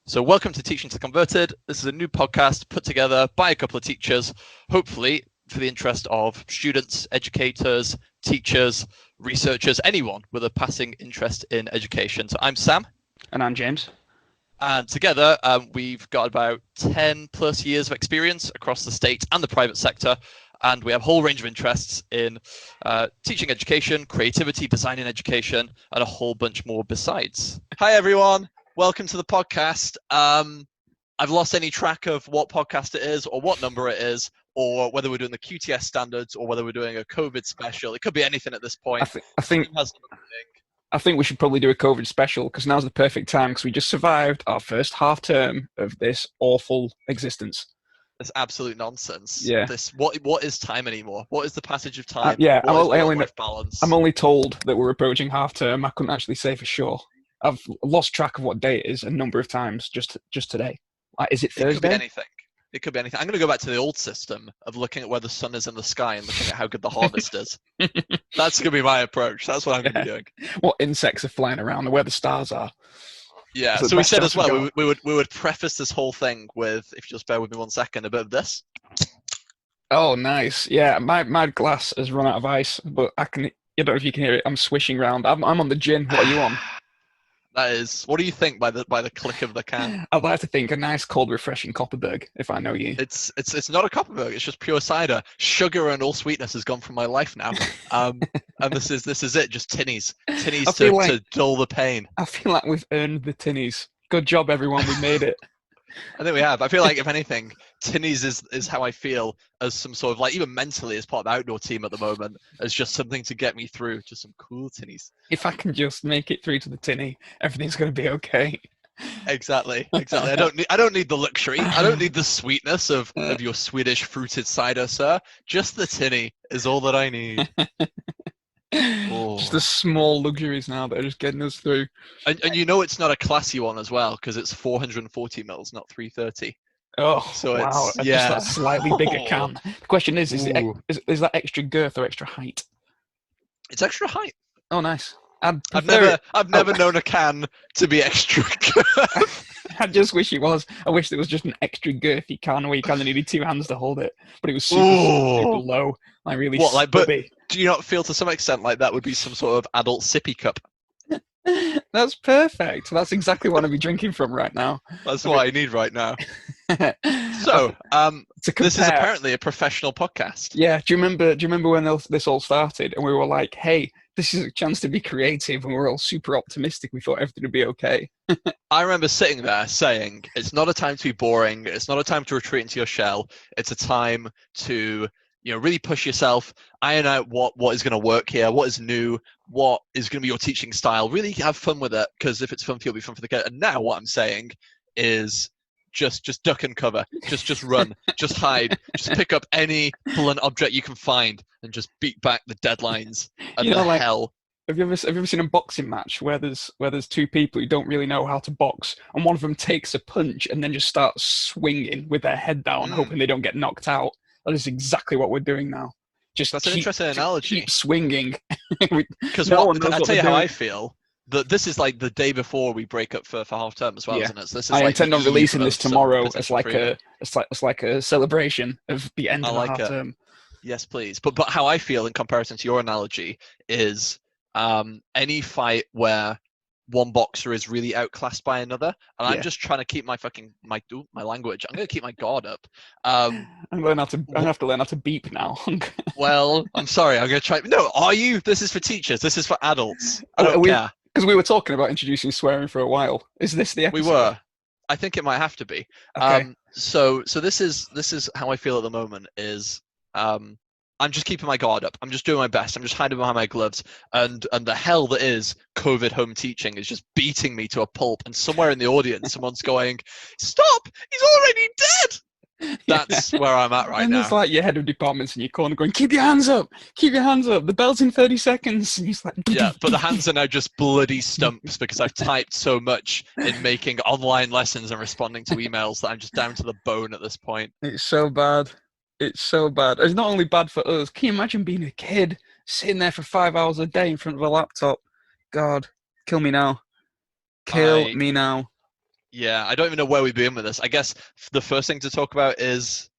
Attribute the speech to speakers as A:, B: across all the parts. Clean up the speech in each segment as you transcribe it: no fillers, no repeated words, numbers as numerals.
A: So welcome to Teaching to Converted. This is a new podcast put together by a couple of teachers, hopefully for the interest of students, educators, teachers, researchers, anyone with a passing interest in education. So I'm Sam.
B: And I'm James.
A: And together we've got about 10 plus years of experience across the state and the private sector. And we have a whole range of interests in teaching education, creativity, design in education, and a whole bunch more besides. Hi, everyone. Welcome to the podcast. I've lost any track of what podcast it is or what number it is, or whether we're doing the QTS standards or whether we're doing a COVID special. It could be anything at this point.
B: I think we should probably do a COVID special because now's the perfect time because we just survived our first half term of this awful existence.
A: It's absolute nonsense.
B: Yeah.
A: What is time anymore? What is the passage of time?
B: Balance? I'm only told that we're approaching half term. I couldn't actually say for sure. I've lost track of what day it is a number of times just today. Is it Thursday?
A: It could be anything. It could be anything. I'm going to go back to the old system of looking at where the sun is in the sky and looking at how good the harvest is. That's going to be my approach. That's what I'm going to be doing.
B: What insects are flying around and where the stars are.
A: Yeah, so we said as well, we would preface this whole thing with, if you just bear with me 1 second, a bit of this.
B: Oh, nice. Yeah, my glass has run out of ice, but I don't know if you can hear it. I'm swishing around. I'm on the gin. What are you on?
A: That is, what do you think by the click of the can?
B: I'd like to think a nice, cold, refreshing Copperberg, if I know you.
A: It's not a Copperberg. It's just pure cider. Sugar and all sweetness has gone from my life now. And this is it. Just tinnies to dull the pain.
B: I feel like we've earned the tinnies. Good job, everyone. We made it.
A: I think we have. I feel like, if anything, tinnies is how I feel as some sort of, like, even mentally as part of the outdoor team at the moment, as just something to get me through, just some cool tinnies.
B: If I can just make it through to the tinny, everything's going to be okay.
A: Exactly. I don't need the luxury. I don't need the sweetness of your Swedish fruited cider, sir. Just the tinny is all that I need.
B: Just the small luxuries now that are just getting us through.
A: And you know it's not a classy one as well because it's 440 mils, not 330.
B: Oh, so wow! It's just that slightly bigger can. The question is that extra girth or extra height?
A: It's extra height.
B: Oh, nice.
A: I've never known a can to be extra girth.
B: I just wish it was. I wish there was just an extra girthy can where you kind of needed two hands to hold it, but it was super low. Like really.
A: But do you not feel to some extent like that would be some sort of adult sippy cup?
B: That's perfect. That's exactly what I'd be drinking from right now.
A: That's what I need right now. So, this is apparently a professional podcast.
B: Yeah. Do you remember when this all started and we were like, hey, this is a chance to be creative, and we're all super optimistic. We thought everything would be okay.
A: I remember sitting there saying, it's not a time to be boring. It's not a time to retreat into your shell. It's a time to, really push yourself, iron out what is going to work here, what is new, what is going to be your teaching style. Really have fun with it, because if it's fun for you, it'll be fun for the kid. And now what I'm saying is just duck and cover, just run, just hide, just pick up any blunt object you can find and just beat back the deadlines and hell.
B: Have you ever seen a boxing match where there's two people who don't really know how to box, and one of them takes a punch and then just starts swinging with their head down, hoping they don't get knocked out? That is exactly what we're doing now.
A: That's an interesting analogy.
B: Keep swinging.
A: Because I'll tell you how I feel. This is like the day before we break up for half term as well, isn't it? So this is
B: I intend on releasing this tomorrow as like a celebration of the end of the half term.
A: Yes, please. But how I feel in comparison to your analogy is any fight where one boxer is really outclassed by another, and I'm just trying to keep my language. I'm going to keep my guard up.
B: I'm going to have to learn how to beep now.
A: Well, I'm sorry. I'm going to try. No, are you? This is for teachers. This is for adults. I don't care.
B: Because we were talking about introducing swearing for a while. Is this the episode?
A: We were. I think it might have to be.
B: Okay.
A: So this is how I feel at the moment. Is I'm just keeping my guard up. I'm just doing my best. I'm just hiding behind my gloves. And the hell that is COVID home teaching is just beating me to a pulp. And somewhere in the audience, someone's going, "Stop! He's already dead!" That's where I'm at right now.
B: And there's like your head of departments in your corner going, "Keep your hands up! Keep your hands up! The bell's in 30 seconds!" And he's like,
A: yeah, but the hands are now just bloody stumps because I've typed so much in making online lessons and responding to emails that I'm just down to the bone at this point.
B: It's so bad. It's so bad. It's not only bad for us. Can you imagine being a kid sitting there for 5 hours a day in front of a laptop? God, kill me now. Kill me now.
A: Yeah, I don't even know where we begin with this. I guess the first thing to talk about is,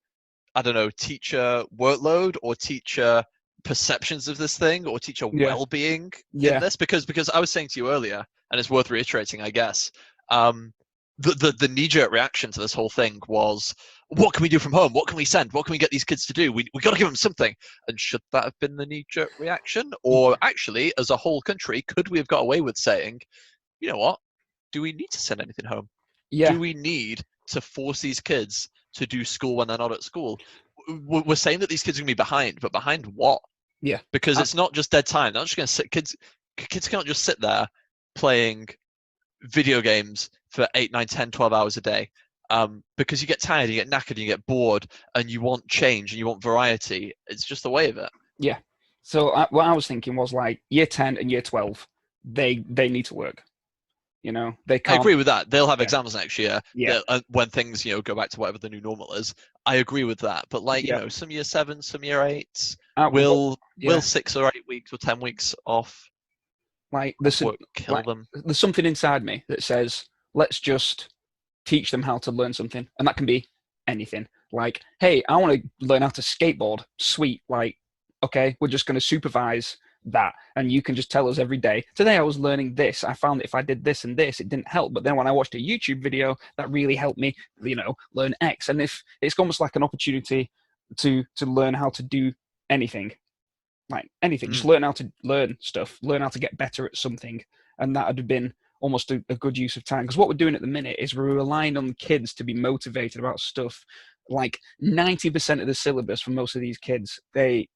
A: I don't know, teacher workload or teacher perceptions of this thing or teacher
B: Yeah,
A: well-being in
B: yeah,
A: this, because I was saying to you earlier, and it's worth reiterating, I guess, um, the knee-jerk reaction to this whole thing was, what can we do from home? What can we send? What can we get these kids to do? We got to give them something. And should that have been the knee-jerk reaction? Or actually, as a whole country, could we have got away with saying, you know what? Do we need to send anything home?
B: yeah,
A: Do we need to force these kids to do school when they're not at school? We're saying that these kids are going to be behind, but behind what?
B: yeah.
A: Because
B: I,
A: it's not just dead time. They're not just going to sit. Kids cannot just sit there playing video games for 8, 9, 10, 12 hours a day. Because you get tired, you get knackered, you get bored, and you want change and you want variety. It's just the way of it.
B: yeah. So what I was thinking was like year 10 and year 12, they need to work. You know, they
A: I
B: can't.
A: agree with that. They'll have
B: Yeah,
A: exams next year.
B: yeah,
A: When things, go back to whatever the new normal is. I agree with that. But like,
B: yeah.
A: some year 7s, some year 8s,
B: What,
A: will
B: yeah.
A: 6 or 8 weeks or 10 weeks off
B: Like there's
A: work kill them?
B: there's something inside me that says let's just teach them how to learn something, and that can be anything. Like, hey, I want to learn how to skateboard. Sweet. Like, okay, we're just going to supervise that, and you can just tell us every day. Today I was learning this. I found that if I did this and this, it didn't help. But then when I watched a YouTube video, that really helped me, learn X. And if it's almost like an opportunity to learn how to do anything, like anything, just learn how to learn stuff, learn how to get better at something, and that would have been almost a good use of time. Because what we're doing at the minute is we're relying on the kids to be motivated about stuff. Like 90% of the syllabus for most of these kids, they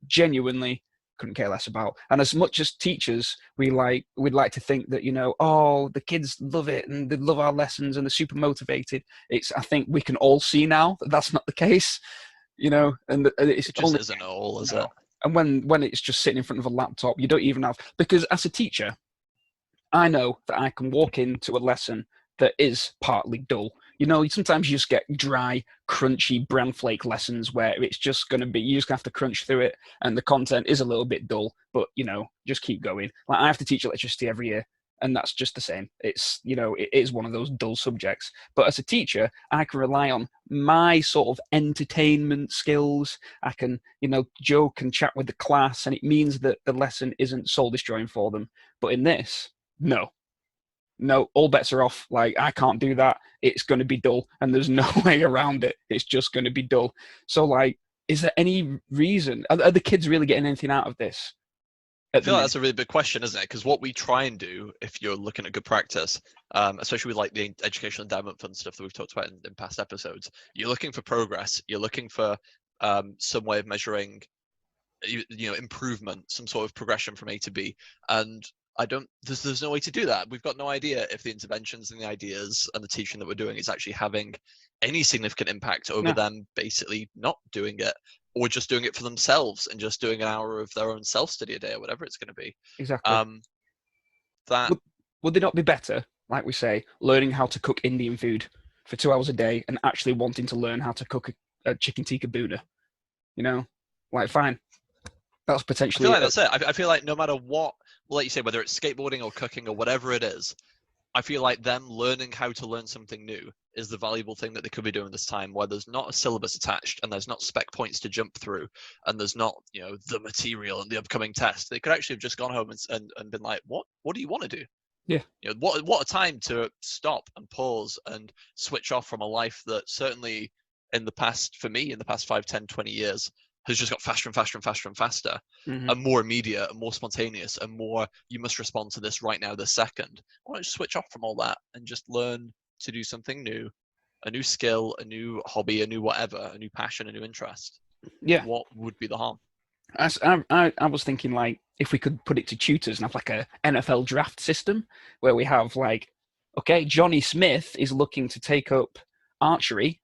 B: genuinely couldn't care less about. And as much as teachers, we'd like to think that, oh, the kids love it and they love our lessons and they're super motivated. I think we can all see now that that's not the case, and
A: It just isn't all, is it?
B: And when it's just sitting in front of a laptop, you don't even have, because as a teacher, I know that I can walk into a lesson that is partly dull. Sometimes you just get dry, crunchy bran flake lessons where it's just going to be, you just have to crunch through it and the content is a little bit dull, but, just keep going. Like I have to teach electricity every year and that's just the same. It's, it is one of those dull subjects. But as a teacher, I can rely on my sort of entertainment skills. I can, joke and chat with the class, and it means that the lesson isn't soul destroying for them. But in this, no, all bets are off. Like, I can't do that. It's going to be dull, and there's no way around it. It's just going to be dull. So, like, is there any reason? Are the kids really getting anything out of this?
A: I feel like that's a really big question, isn't it? Because what we try and do, if you're looking at good practice, especially with like the educational endowment fund stuff that we've talked about in past episodes, you're looking for progress. You're looking for some way of measuring, improvement, some sort of progression from A to B. And there's no way to do that. We've got no idea if the interventions and the ideas and the teaching that we're doing is actually having any significant impact over them basically not doing it, or just doing it for themselves and just doing an hour of their own self-study a day or whatever it's going to be.
B: Exactly.
A: That
B: would they not be better, like we say, learning how to cook Indian food for 2 hours a day and actually wanting to learn how to cook a chicken tikka boona? Like, fine. That's potentially.
A: I feel like that's it. I feel like no matter what, like you say, whether it's skateboarding or cooking or whatever it is, I feel like them learning how to learn something new is the valuable thing that they could be doing this time, where there's not a syllabus attached and there's not spec points to jump through and there's not, the material and the upcoming test. They could actually have just gone home and been like, what do you want to do?
B: Yeah.
A: What a time to stop and pause and switch off from a life that certainly in the past 5, 10, 20 years has just got faster and faster and faster and faster, and more immediate and more spontaneous and more, you must respond to this right now, this second. Why don't you switch off from all that and just learn to do something new, a new skill, a new hobby, a new whatever, a new passion, a new interest?
B: Yeah.
A: What would be the harm?
B: I was thinking, like, if we could put it to tutors and have like a NFL draft system where we have like, okay, Johnny Smith is looking to take up archery.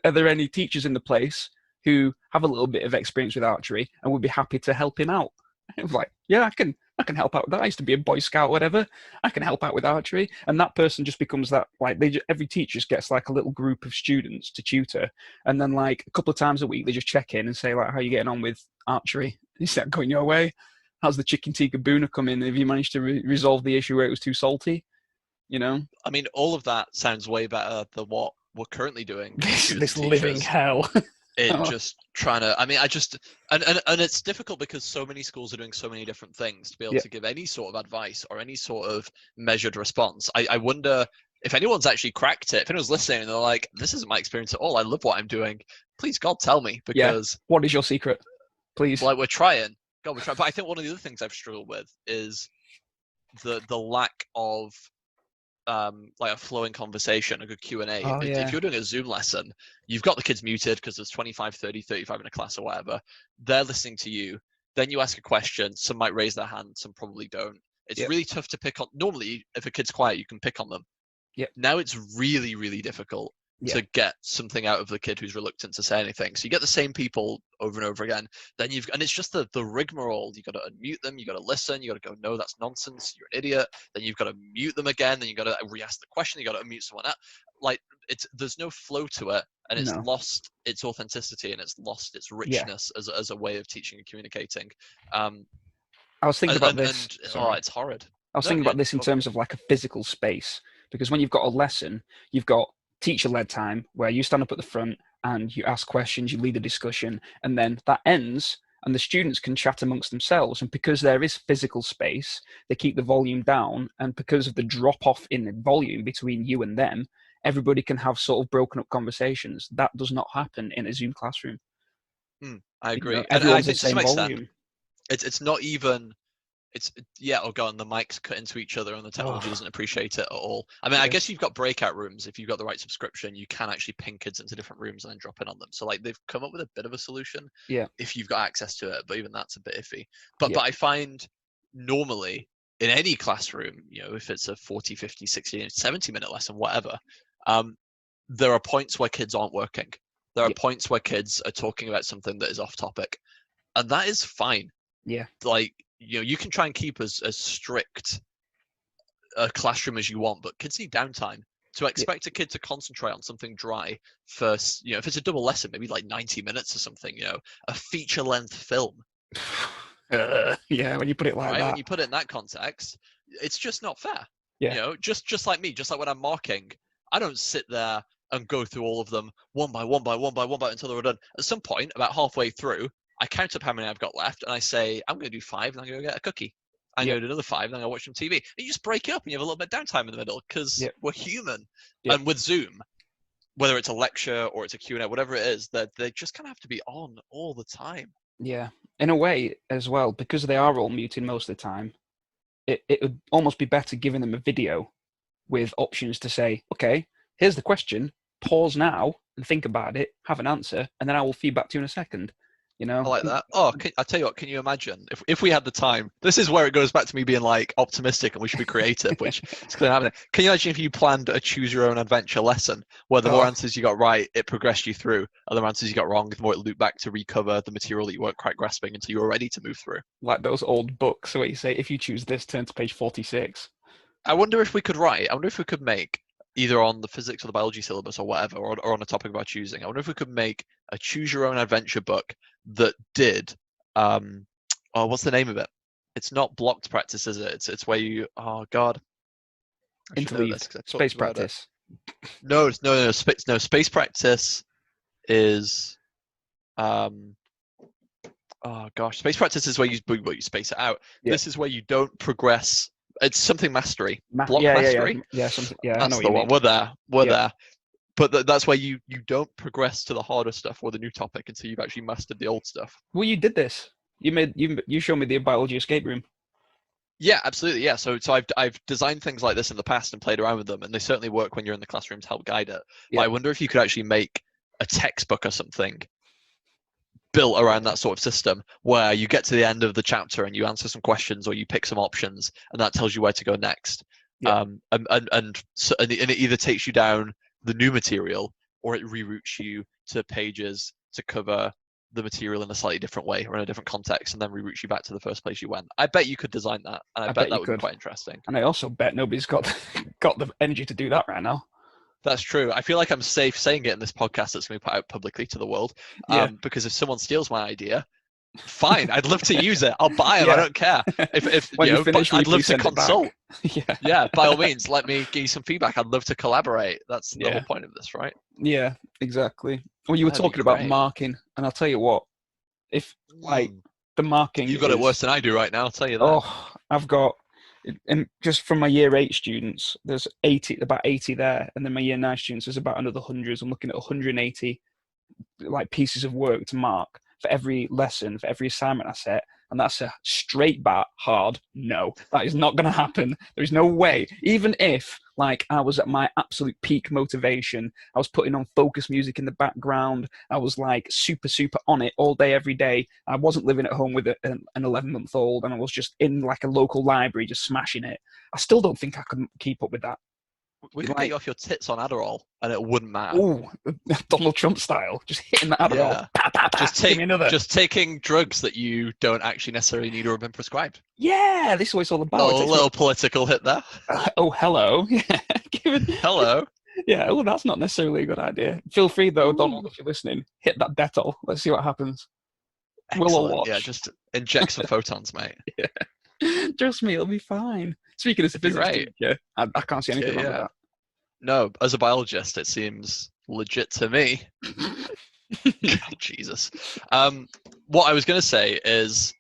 B: Are there any teachers in the place who have a little bit of experience with archery and would be happy to help him out? I was like, yeah, I can help out with that. I used to be a Boy Scout, whatever. I can help out with archery. And that person just becomes that, like, every teacher just gets like a little group of students to tutor. And then like a couple of times a week, they just check in and say, like, how are you getting on with archery? Is that going your way? How's the chicken tikka boona come in? Have you managed to resolve the issue where it was too salty? You know,
A: I mean, all of that sounds way better than what we're currently doing.
B: this living hell.
A: In just trying to, I mean, and it's difficult because so many schools are doing so many different things to be able to give any sort of advice or any sort of measured response. I wonder if anyone's actually cracked it, if anyone's listening and they're like, this isn't my experience at all, I love what I'm doing, please God tell me, because
B: what is your secret, please?
A: like we're trying, but I think one of the other things I've struggled with is the lack of like a flowing conversation, a good Q&A. If you're doing a Zoom lesson, you've got the kids muted because there's 25, 30, 35 in a class or whatever. They're listening to you. Then you ask a question. Some might raise their hand. Some probably don't. It's really tough to pick on. Normally, if a kid's quiet, you can pick on them. Now it's really, really difficult to get something out of the kid who's reluctant to say anything. So you get the same people over and over again. Then and it's just the rigmarole. You got to unmute them. You got to listen. You got to go, no, that's nonsense. You're an idiot. Then you've got to mute them again. Then you got to re-ask the question. You got to unmute someone else. Like there's no flow to it, and it's lost its authenticity and it's lost its richness as a way of teaching and communicating.
B: I was thinking about this.
A: It's horrid.
B: I was thinking about this in terms of like a physical space, because when you've got a lesson, you've got teacher-led time where you stand up at the front and you ask questions, you lead a discussion, and then that ends and the students can chat amongst themselves. And because there is physical space, they keep the volume down, and because of the drop-off in the volume between you and them, everybody can have sort of broken up conversations. That does not happen in a Zoom classroom.
A: I agree.
B: You know, everyone's the same volume.
A: It's not even... the mics cut into each other and the technology doesn't appreciate it at all. I mean, I guess you've got breakout rooms. If you've got the right subscription, you can actually ping kids into different rooms and then drop in on them. So like they've come up with a bit of a solution if you've got access to it, but even that's a bit iffy. But I find normally in any classroom, you know, if it's a 40, 50, 60, 70-minute lesson, whatever, there are points where kids aren't working. There are points where kids are talking about something that is off topic, and that is fine. Like, you know, you can try and keep as strict a classroom as you want, but kids need downtime. To expect a kid to concentrate on something dry for, you know, if it's a double lesson, maybe like 90 minutes or something, you know, a feature-length film.
B: When you put it like that.
A: When you put it in that context, it's just not fair. You know, just like me, just like when I'm marking, I don't sit there and go through all of them one by one until they're done. At some point, about halfway through, I count up how many I've got left, and I say, I'm going to do 5, and I'm going to go get a cookie. I'm going to do another 5, and then I'll watch some TV. And you just break it up, and you have a little bit of downtime in the middle, because we're human. And with Zoom, whether it's a lecture or it's a Q&A, whatever it is, they just kind of have to be on all the time.
B: Yeah, in a way as well, because they are all muted most of the time, it would almost be better giving them a video with options to say, okay, here's the question, pause now and think about it, have an answer, and then I will feed back to you in a second. You know?
A: I like that. Oh, I tell you what, can you imagine if we had the time? This is where it goes back to me being like optimistic and we should be creative, which is clearly happening. Can you imagine if you planned a choose your own adventure lesson where the more answers you got right, it progressed you through, and the more answers you got wrong, the more it looped back to recover the material that you weren't quite grasping until you were ready to move through? Like
B: those old books where you say, if you choose this, turn to page 46.
A: I wonder if we could make, either on the physics or the biology syllabus or whatever, or on a topic about choosing, I wonder if we could make a choose your own adventure book that did what's the name of it? It's not blocked practice, is it? It's where you
B: interleaved space practice.
A: No, space practice is space practice is where you space it out. This is where you don't progress. It's something mastery. Block mastery.
B: Something. Yeah,
A: that's the one. We're there. But that's where you don't progress to the harder stuff or the new topic until you've actually mastered the old stuff.
B: Well, you did this. You showed me the biology escape room.
A: Yeah, absolutely. Yeah. So I've designed things like this in the past and played around with them, and they certainly work when you're in the classroom to help guide it. But I wonder if you could actually make a textbook or something built around that sort of system, where you get to the end of the chapter and you answer some questions or you pick some options, and that tells you where to go next. And it either takes you down the new material or it reroutes you to pages to cover the material in a slightly different way or in a different context, and then reroutes you back to the first place you went. I bet you could design that, and I bet that would be quite interesting.
B: And I also bet nobody's got the energy to do that right now.
A: That's true. I feel like I'm safe saying it in this podcast that's going to be put out publicly to the world. Because if someone steals my idea, Fine, I'd love to use it. I'll buy them. I
B: Yeah.
A: don't care. If
B: When
A: you
B: you
A: know, but
B: finish, will you
A: I'd love
B: please
A: to
B: send it back?
A: consult.
B: Yeah.
A: Yeah, by all means, let me give you some feedback. I'd love to collaborate. That's the whole
B: Yeah.
A: point of this, right?
B: Yeah. Exactly. Well, you were
A: That'd be
B: talking about
A: great.
B: marking, and I'll tell you what, if like
A: Mm.
B: the marking
A: You've got it
B: is,
A: worse than I do right now. I'll tell you that.
B: oh, I've got, and just from my year 8 students, there's 80, about 80 there, and then my year 9 students, there's about another 100. So I'm looking at 180 like pieces of work to mark for every lesson, for every assignment I set, and that's a straight bat hard no. That is not going to happen. There's no way. Even if like I was at my absolute peak motivation, I was putting on focus music in the background, I was like super on it all day every day. I wasn't living at home with an 11-month-old, and I was just in like a local library just smashing it. I still don't think I could keep up with that.
A: We could get
B: Like,
A: you off your tits on Adderall, and it wouldn't matter.
B: oh, Donald Trump style, just hitting the Adderall.
A: Yeah,
B: Pa, pa, pa. Give me another.
A: just taking drugs that you don't actually necessarily need or have been prescribed.
B: Yeah, this is what it's all about. It takes me,
A: Little political hit there.
B: oh, hello. Yeah,
A: Hello.
B: yeah. Oh, that's not necessarily a good idea. Feel free though, Donald,
A: Ooh.
B: if you're listening, hit that Dettol. Let's see what happens. We'll all
A: Excellent. Yeah,
B: watch.
A: just inject some photons, mate.
B: Yeah. Trust me, it'll be fine. Speaking as a
A: It'd be
B: physics
A: right.
B: teacher, I can't see
A: Yeah,
B: anything wrong with
A: yeah. No, as a biologist, it seems legit to me.
B: that.
A: God, Jesus. What I was going to say is,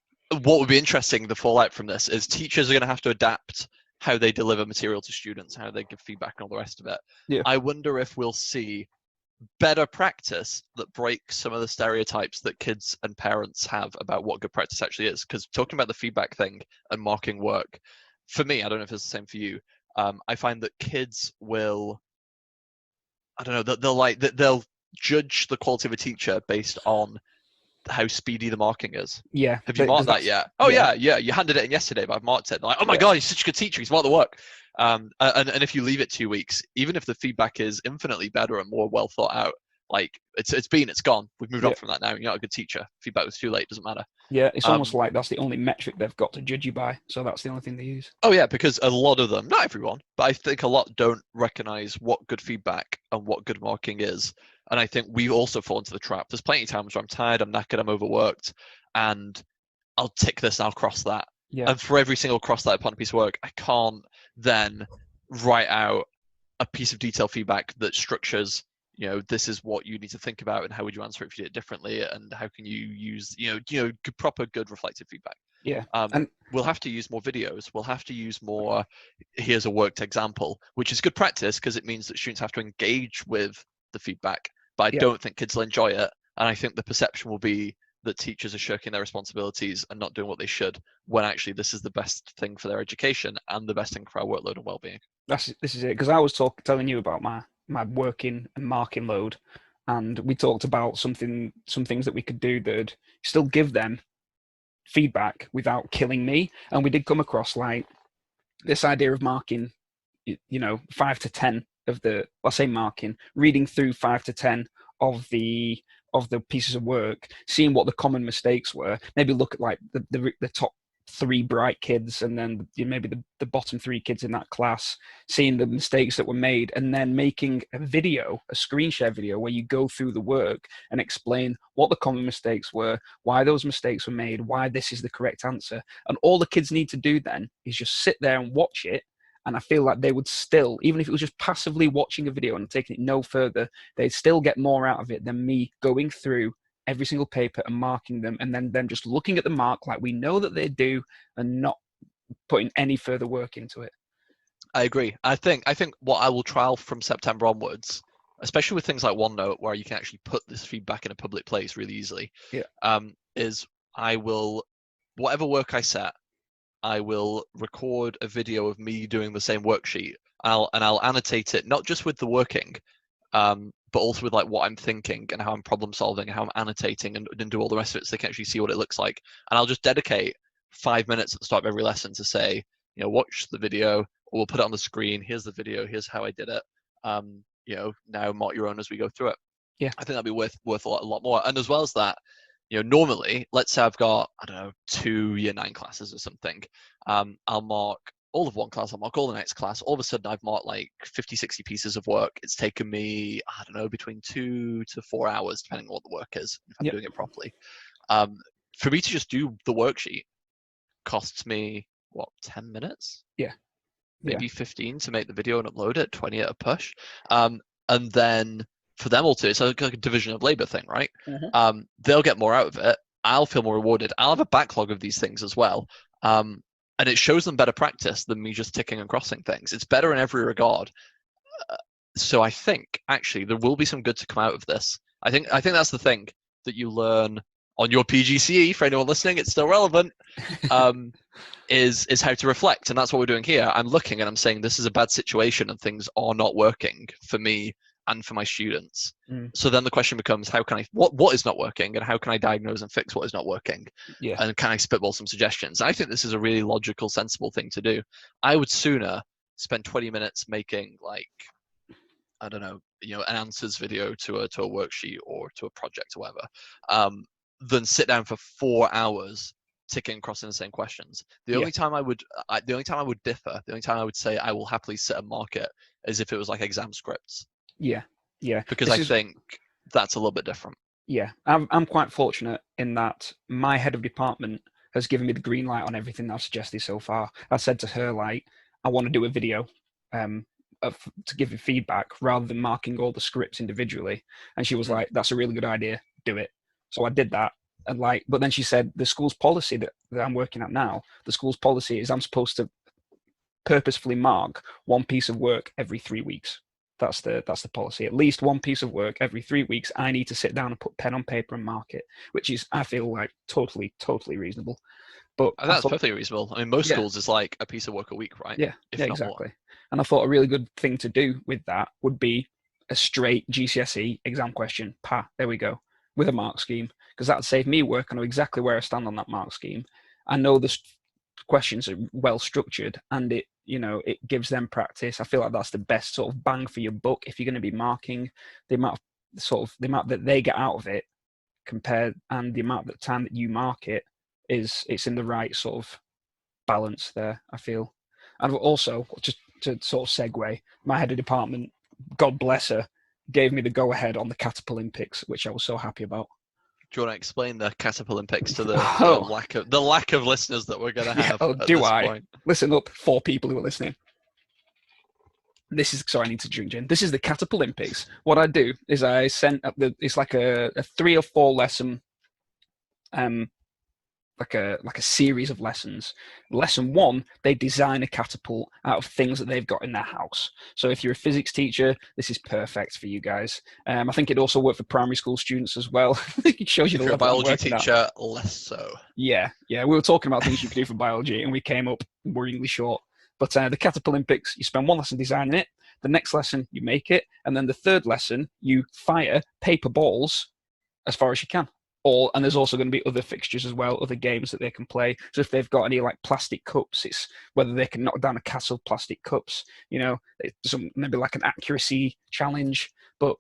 A: what would be interesting, the fallout from this, is teachers are going to have to adapt how they deliver material to students, how they give feedback, and all the rest of it.
B: Yeah.
A: I wonder if we'll see better practice that breaks some of the stereotypes that kids and parents have about what good practice actually is. Because talking about the feedback thing and marking work, for me, I don't know if it's the same for you. I find that kids will, I don't know, they'll judge the quality of a teacher based on how speedy the marking is.
B: Yeah.
A: Have you marked that
B: That's,
A: yet? Oh
B: yeah.
A: yeah, you handed it in yesterday, but I've marked it. They're like, oh my
B: Yeah.
A: god, he's such a good teacher. He's marked the work. And if you leave it 2 weeks, even if the feedback is infinitely better and more well thought out, like it's gone. We've moved
B: Yeah.
A: on from that now. You're not a good teacher. Feedback was too late. Doesn't matter.
B: Yeah. It's almost
A: Um,
B: like that's the only metric they've got to judge you by. So that's the only thing they use.
A: oh yeah, because a lot of them, not everyone, but I think a lot don't recognize what good feedback and what good marking is. And I think we also fall into the trap. There's plenty of times where I'm tired, I'm knackered, I'm overworked, and I'll tick this and I'll cross that.
B: Yeah.
A: And for every single cross that upon a piece of work, I can't then write out a piece of detailed feedback that structures, this is what you need to think about and how would you answer it if you did it differently, and how can you use, proper good reflective feedback.
B: Yeah. And
A: We'll have to use more videos. We'll have to use more, here's a worked example, which is good practice because it means that students have to engage with the feedback. But I
B: Yeah.
A: don't think kids will enjoy it. And I think the perception will be that teachers are shirking their responsibilities and not doing what they should, when actually this is the best thing for their education and the best thing for our workload and well-being.
B: this is it, because I was telling you about my working and marking load, and we talked about some things that we could do that still give them feedback without killing me, and we did come across like this idea of marking, 5 to 10 of the, I'll say marking, reading through 5 to 10 of the pieces of work, seeing what the common mistakes were, maybe look at like the top 3 bright kids, and then maybe the bottom 3 kids in that class, seeing the mistakes that were made, and then making a screen share video where you go through the work and explain what the common mistakes were, why those mistakes were made, why this is the correct answer. And all the kids need to do then is just sit there and watch it. And I feel like they would still, even if it was just passively watching a video and taking it no further, they'd still get more out of it than me going through every single paper and marking them, and then just looking at the mark like we know that they do, and not putting any further work into it.
A: I agree. I think what I will trial from September onwards, especially with things like OneNote, where you can actually put this feedback in a public place really easily, is I will, whatever work I set, I will record a video of me doing the same worksheet. I'll annotate it, not just with the working, but also with like what I'm thinking and how I'm problem solving and how I'm annotating and do all the rest of it, so they can actually see what it looks like. And I'll just dedicate 5 minutes at the start of every lesson to say, watch the video, or we'll put it on the screen. Here's the video. Here's how I did it. Now mark your own as we go through it.
B: Yeah,
A: I think that'd be worth a lot more. And as well as that, normally, let's say I've got, I don't know, 2 year 9 classes or something. I'll mark all of one class, I'll mark all the next class. All of a sudden, I've marked like 50, 60 pieces of work. It's taken me, I don't know, between 2 to 4 hours, depending on what the work is, if I'm doing it properly. for me to just do the worksheet costs me what, 10 minutes?
B: Yeah.
A: Maybe 15 to make the video and upload it, 20 at a push. And then for them all to, it's like a division of labor thing, right? They'll get more out of it. I'll feel more rewarded. I'll have a backlog of these things as well. And it shows them better practice than me just ticking and crossing things. It's better in every regard. So I think actually there will be some good to come out of this. I think that's the thing that you learn on your PGCE. For anyone listening, it's still relevant. Is how to reflect, and that's what we're doing here. I'm looking and I'm saying this is a bad situation and things are not working for me and for my students. So then the question becomes, how can I what is not working, and how can I diagnose and fix what is not working? And can I spitball some suggestions? I think this is a really logical, sensible thing to do. I would sooner spend 20 minutes making, like, I don't know, an answers video to a worksheet or to a project or whatever, than sit down for 4 hours ticking and crossing the same questions. The only time I would differ, the only time I would say I will happily sit and mark it, is if it was like exam scripts.
B: Yeah.
A: Because I think that's a little bit different.
B: Yeah, I'm quite fortunate in that my head of department has given me the green light on everything that I've suggested so far. I said to her, like, I want to do a video to give you feedback rather than marking all the scripts individually. And she was like, that's a really good idea, do it. So I did that. And but then she said the school's policy that I'm working at now, the school's policy is I'm supposed to purposefully mark one piece of work every 3 weeks. That's the policy. At least one piece of work every 3 weeks. I need to sit down and put pen on paper and mark it, which is, I feel like, totally reasonable. But
A: that's perfectly reasonable. I mean, most schools is like a piece of work a week, right?
B: Yeah, exactly. More. And I thought a really good thing to do with that would be a straight GCSE exam question. There we go, with a mark scheme, because that'd save me work. I know exactly where I stand on that mark scheme. I know the questions are well structured, and it gives them practice. I feel like that's the best sort of bang for your buck if you're going to be marking. The amount that they get out of it and the amount of time that you mark it's in the right sort of balance there, I feel. And also, just to sort of segue, my head of department, God bless her, gave me the go-ahead on the Catapolympics, which I was so happy about.
A: Do you want to explain the Catapolympics to the lack of listeners that we're going to have? Point?
B: Listen up, 4 people who are listening. I need to drink gin. This is the Catapolympics. What I do is I send up it's like a 3 or 4 lesson, like a series of lessons. Lesson 1, they design a catapult out of things that they've got in their house. So if you're a physics teacher, this is perfect for you guys. I think it also worked for primary school students as well. It shows you the level.
A: If you're a biology teacher, less so.
B: Yeah. We were talking about things you could do for biology, and we came up worryingly short. But the Catapolympics, you spend 1 lesson designing it. The next lesson, you make it. And then the 3rd lesson, you fire paper balls as far as you can. And there's also going to be other fixtures as well, other games that they can play. So if they've got any like plastic cups, it's whether they can knock down a castle of plastic cups, maybe like an accuracy challenge. But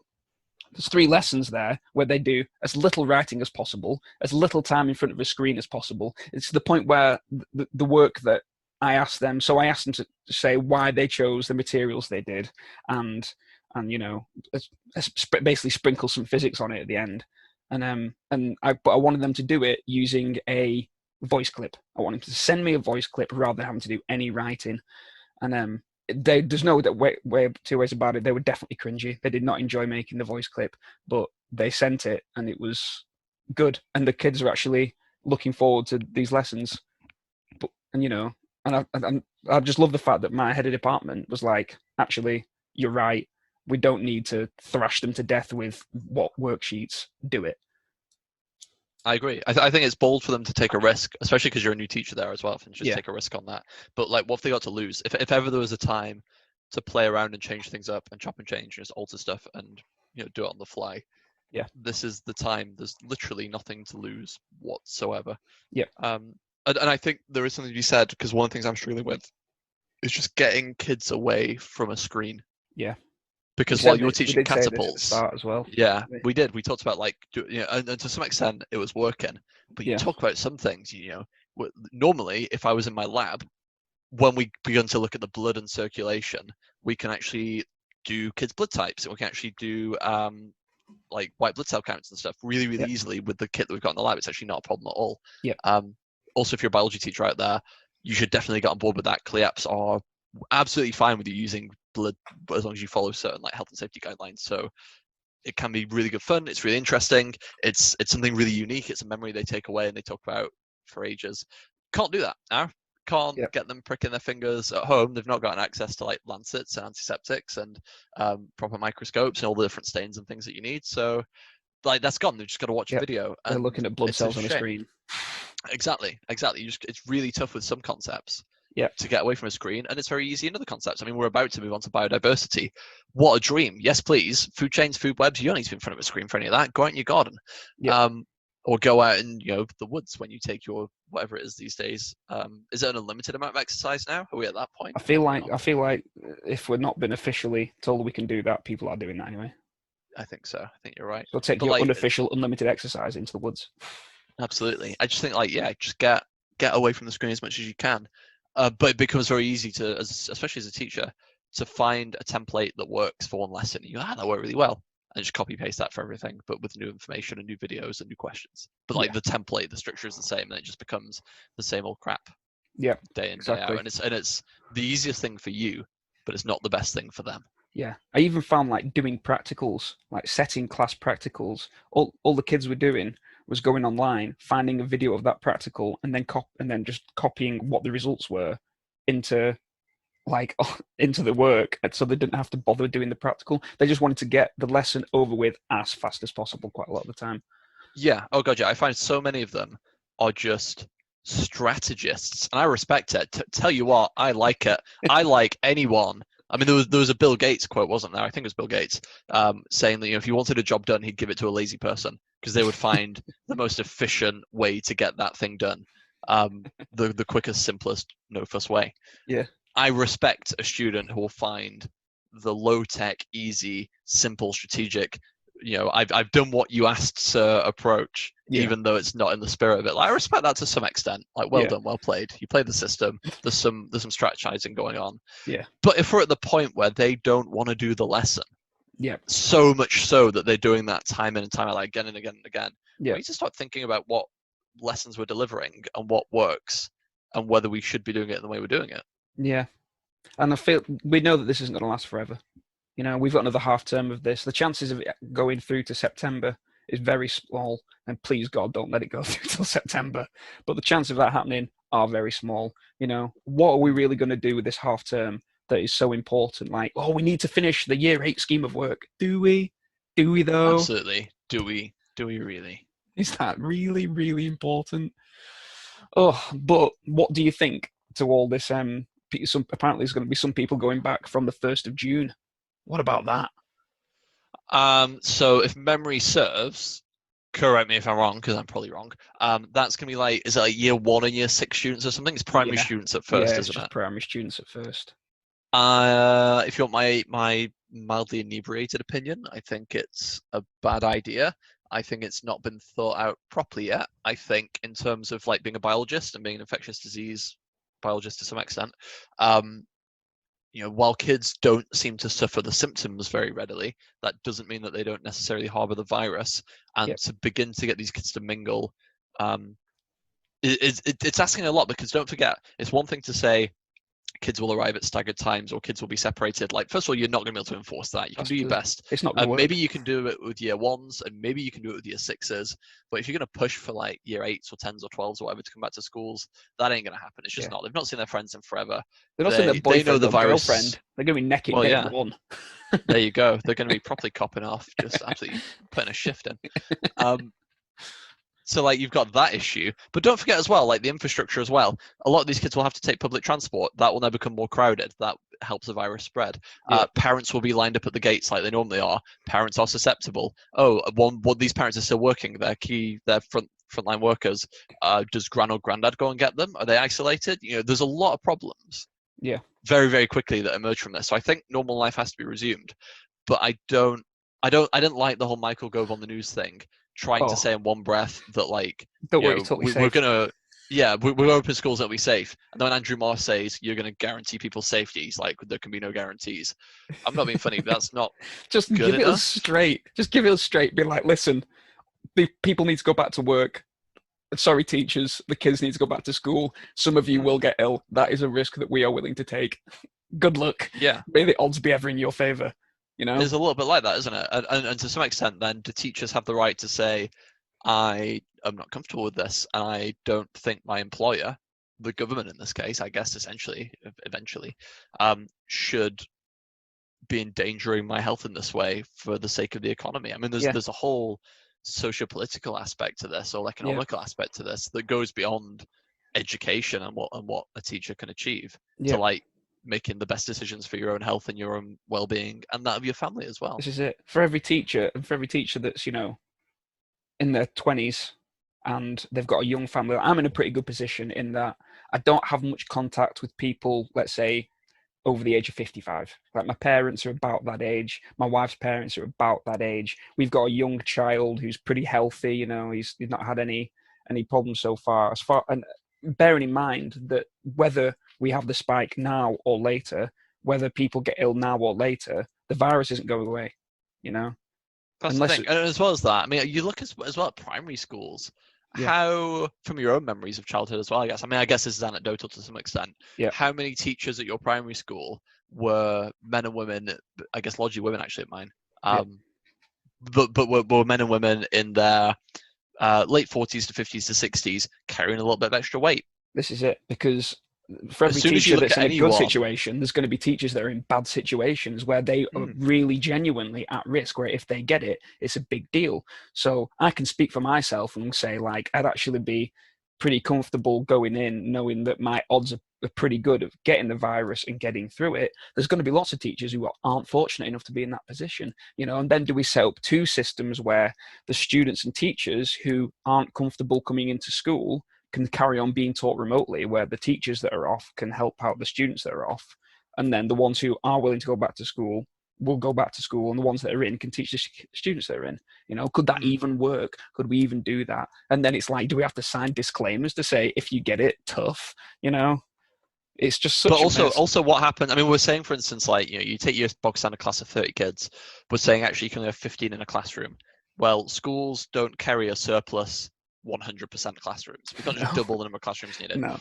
B: there's 3 lessons there where they do as little writing as possible, as little time in front of a screen as possible. It's to the point where the work that I asked them to say why they chose the materials they did, and basically sprinkle some physics on it at the end. But I wanted them to do it using a voice clip. I wanted them to send me a voice clip rather than having to do any writing. And there's no way 2 ways about it. They were definitely cringy. They did not enjoy making the voice clip, but they sent it and it was good. And the kids are actually looking forward to these lessons. I just love the fact that my head of department was like, actually, you're right. We don't need to thrash them to death with what worksheets. Do it.
A: I agree. I think it's bold for them to take a risk, especially because you're a new teacher there as well, and just take a risk on that. But like, what have they got to lose? If ever there was a time to play around and change things up and chop and change, and just alter stuff and do it on the fly, this is the time. There's literally nothing to lose whatsoever. And I think there is something to be said, because one of the things I'm struggling with is just getting kids away from a screen.
B: Yeah.
A: Because while you were teaching catapults,
B: as well.
A: Yeah, we did. We talked about and to some extent it was working. But you talk about some things. Normally, if I was in my lab, when we begun to look at the blood and circulation, we can actually do kids' blood types, and we can actually do like white blood cell counts and stuff really, really easily with the kit that we've got in the lab. It's actually not a problem at all.
B: Yep.
A: Also, if you're a biology teacher out there, you should definitely get on board with that. CLIEPs are absolutely fine with you using blood, but as long as you follow certain like health and safety guidelines. So it can be really good fun. It's really interesting. It's something really unique. It's a memory they take away and they talk about for ages. Can't do that now. Can't get them pricking their fingers at home. They've not got access to like lancets and antiseptics and proper microscopes and all the different stains and things that you need. So like that's gone. They've just got to watch a video.
B: They're looking at blood cells on a screen.
A: Exactly. It's really tough with some concepts to get away from a screen, and it's very easy in other concepts. I mean, we're about to move on to biodiversity. What a dream. Yes, please. Food chains, food webs, you don't need to be in front of a screen for any of that. Go out in your garden. Or go out in the woods when you take your whatever it is these days. Is it an unlimited amount of exercise now? Are we at that point?
B: I feel like if we're not been officially told we can do that, people are doing that anyway.
A: I think so. I think you're right.
B: So take your unofficial, unlimited exercise into the woods.
A: Absolutely. I just think just get away from the screen as much as you can. But it becomes very easy to, especially as a teacher, to find a template that works for one lesson. You go, that worked really well. And just copy paste that for everything, but with new information and new videos and new questions. But the template, the structure is the same, and it just becomes the same old crap.
B: Yeah,
A: day in, day out. And it's the easiest thing for you, but it's not the best thing for them.
B: Yeah, I even found like doing practicals, like setting class practicals. All the kids were doing was going online, finding a video of that practical, and then just copying what the results were into the work, and so they didn't have to bother doing the practical. They just wanted to get the lesson over with as fast as possible quite a lot of the time.
A: Yeah. Oh god, yeah. I find so many of them are just strategists, and I respect it. Tell you what, I like it. I like anyone. I mean, there was a Bill Gates quote, wasn't there? I think it was Bill Gates saying that if you wanted a job done, he'd give it to a lazy person because they would find the most efficient way to get that thing done, the quickest, simplest, no fuss way.
B: Yeah.
A: I respect a student who will find the low-tech, easy, simple, strategic, I've done what you asked, sir, approach, even though it's not in the spirit of it. Like, I respect that to some extent. Like, well done, well played. You played the system. There's some strategizing going on.
B: Yeah.
A: But if we're at the point where they don't want to do the lesson, so much so that they're doing that time in and time out, like again and again and again, we need to start thinking about what lessons we're delivering and what works and whether we should be doing it in the way we're doing it.
B: Yeah. And I feel we know that this isn't going to last forever. We've got another half term of this. The chances of it going through to September is very small. And please, God, don't let it go through till September. But the chances of that happening are very small. What are we really going to do with this half term that is so important? Like, we need to finish the year 8 scheme of work. Do we? Do we, though?
A: Absolutely. Do we? Do we really?
B: Is that really, really important? But what do you think to all this? Apparently, there's going to be some people going back from the 1st of June. What about that?
A: So if memory serves, correct me if I'm wrong, because I'm probably wrong. That's going to be is it like year 1 and year 6 students or something? It's primary students at first, isn't it?
B: Primary students at first.
A: If you want my mildly inebriated opinion, I think it's a bad idea. I think it's not been thought out properly yet. I think in terms of being a biologist and being an infectious disease biologist to some extent, while kids don't seem to suffer the symptoms very readily, that doesn't mean that they don't necessarily harbor the virus. And to begin to get these kids to mingle, it's asking a lot, because don't forget, it's one thing to say kids will arrive at staggered times or kids will be separated. First of all, you're not going to be able to enforce that. You can do your best.
B: It's not going to work.
A: Maybe you can do it with year 1s and maybe you can do it with year 6s. But if you're going to push for year 8s or 10s or 12s or whatever to come back to schools, that ain't going to happen. It's just not. They've not seen their friends in forever.
B: They're not seeing their boyfriend or girlfriend. They're going to be necking day one.
A: There you go. They're going to be properly copping off, just absolutely putting a shift in. So you've got that issue, but don't forget as well, the infrastructure as well. A lot of these kids will have to take public transport. That will now become more crowded. That helps the virus spread. Parents will be lined up at the gates like they normally are. Parents are susceptible. These parents are still working. They're frontline workers. Does gran or granddad go and get them? Are they isolated? There's a lot of problems.
B: Yeah.
A: Very, very quickly that emerge from this. So I think normal life has to be resumed. But I didn't like the whole Michael Gove on the news thing, trying to say in one breath that
B: don't worry, totally
A: we're gonna yeah, we'll open schools that'll be safe. And then when Andrew Marr says you're going to guarantee people's safety, he's like, there can be no guarantees. I'm not being funny, but that's not
B: Just
A: good
B: give it us
A: enough.
B: straight. Just give it us straight. Be like, listen, the people need to go back to work. Sorry, teachers, the kids need to go back to school. Some of you will get ill. That is a risk that we are willing to take. Good luck.
A: Yeah,
B: May the odds be ever in your favor. You know?
A: it's a little bit like that, isn't it? And to some extent, then do teachers have the right to say, I am not comfortable with this, and I don't think my employer, the government in this case, I guess essentially, eventually, should be endangering my health in this way for the sake of the economy. I mean, there's a whole socio-political aspect to this, or economical aspect to this, that goes beyond education and what a teacher can achieve to making the best decisions for your own health and your own well-being and that of your family as well.
B: This is it. For every teacher, and for every teacher that's, you know, in their 20s and they've got a young family, I'm in a pretty good position in that I don't have much contact with people, let's say, over the age of 55. Like, my parents are about that age. My wife's parents are about that age. We've got a young child who's pretty healthy. You know, he's not had any problems so far. And bearing in mind that whether we have the spike now or later, whether people get ill now or later, the virus isn't going away. You know,
A: that's the thing. And as well as that, I mean, you look as well at primary schools. How, from your own memories of childhood as well, I guess. I mean, I guess this is anecdotal to some extent. How many teachers at your primary school were men and women? I guess largely women, actually, at mine. But were men and women in their late 40s to 50s to 60s carrying a little bit of extra weight?
B: This is it, because for every teacher that's in a good situation, there's going to be teachers that are in bad situations where they are really genuinely at risk, where if they get it, it's a big deal. So I can speak for myself and say, like, I'd actually be pretty comfortable going in knowing that my odds are pretty good of getting the virus and getting through it. There's going to be lots of teachers who aren't fortunate enough to be in that position, you know, and then do we set up two systems where the students and teachers who aren't comfortable coming into school can carry on being taught remotely, where the teachers that are off can help out the students that are off, and then the ones who are willing to go back to school will go back to school, and the ones that are in can teach the students that are in. You know, could that even work? Could we even do that? And then it's like, do we have to sign disclaimers to say, if you get it, tough? You know, it's just such.
A: But also what happened, I mean, we're saying, for instance, like, you know, you take your bog standard class of 30 kids, we're saying actually you can only have 15 in a classroom. Well, schools don't carry a surplus 100% classrooms. We can't just double the number of classrooms needed.
B: No.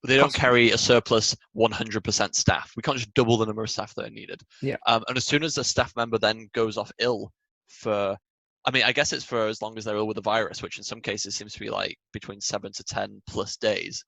A: They don't carry a surplus 100% staff. We can't just double the number of staff that are needed. And as soon as a staff member then goes off ill for, I mean, I guess it's for as long as they're ill with the virus, which in some cases seems to be like between 7 to 10 plus days.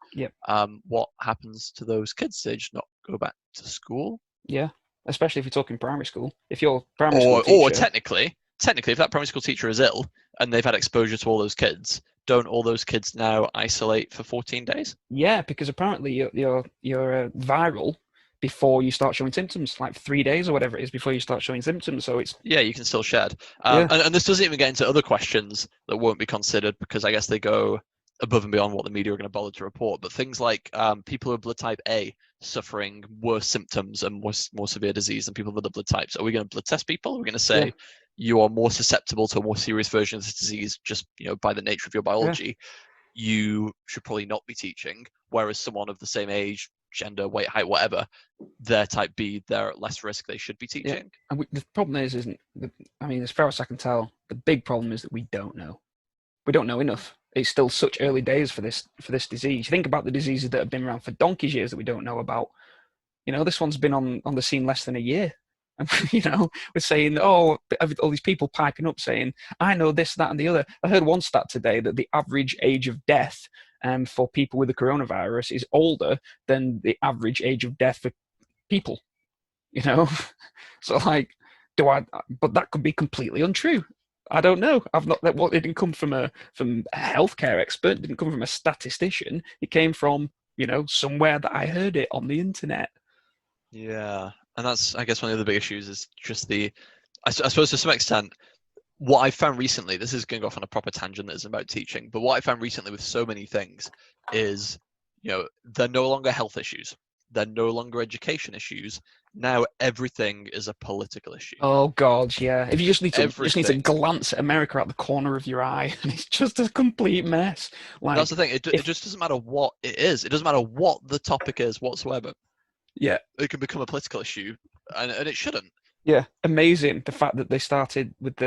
A: What happens to those kids? They just not go back to school?
B: Yeah, especially if you're talking primary school. If you're primary school teacher,
A: or technically, if that primary school teacher is ill and they've had exposure to all those kids, don't all those kids now isolate for 14 days?
B: Yeah, because apparently you're viral before you start showing symptoms, like 3 days or whatever it is before you start showing symptoms. So it's
A: you can still shed. And this doesn't even get into other questions that won't be considered, because I guess they go above and beyond what the media are going to bother to report. But things like people who are blood type A suffering worse symptoms and more severe disease than people with other blood types. Are we going to blood test people? Are we going to say you are more susceptible to a more serious version of this disease just, you know, by the nature of your biology? You should probably not be teaching. Whereas someone of the same age, gender, weight, height, whatever, they're type B, they're at less risk, they should be teaching.
B: And the problem is, I mean, as far as I can tell, the big problem is that we don't know. We don't know enough. It's still such early days for this disease. You think about the diseases that have been around for donkey's years that we don't know about. You know, this one's been on the scene less than a year. And, you know, we're saying, all these people piping up saying, I know this, that, and the other. I heard one stat today that the average age of death for people with the coronavirus is older than the average age of death for people. You know, so like, but that could be completely untrue. I don't know. It didn't come from a healthcare expert. It didn't come from a statistician. It came from, you know, somewhere that I heard it on the internet.
A: Yeah, and that's, I guess, one of the big issues is just I suppose to some extent, what I found recently, this is going off on a proper tangent that isn't about teaching, but what I found recently with so many things is, you know, they're no longer health issues. They're no longer education issues. now everything is a political issue.
B: Oh God, yeah. If you just need to
A: Everything.
B: glance at America out the corner of your eye, and it's just a complete mess. Like,
A: That's the thing. It just doesn't matter what it is. It doesn't matter what the topic is whatsoever.
B: yeah,
A: It can become a political issue, and it shouldn't.
B: yeah, amazing. The fact that they started with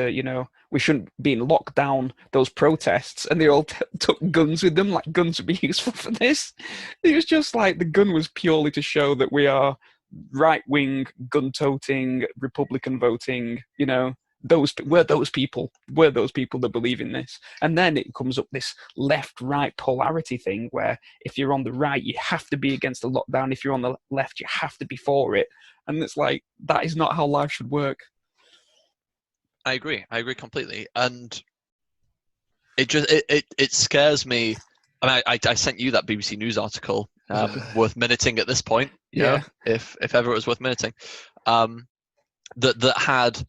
B: we shouldn't be in lockdown, those protests, and they all took guns with them, like guns would be useful for this. It was just like the gun was purely to show that we are right-wing, gun-toting, Republican voting, we're those people that believe in this. And then it comes up this left-right polarity thing where if you're on the right, you have to be against the lockdown. If you're on the left, you have to be for it. And it's like, that is not how life should work.
A: I agree completely, and it scares me. I mean, I sent you that BBC News article, worth minuting at this point.
B: Yeah.
A: If ever it was worth minuting, that had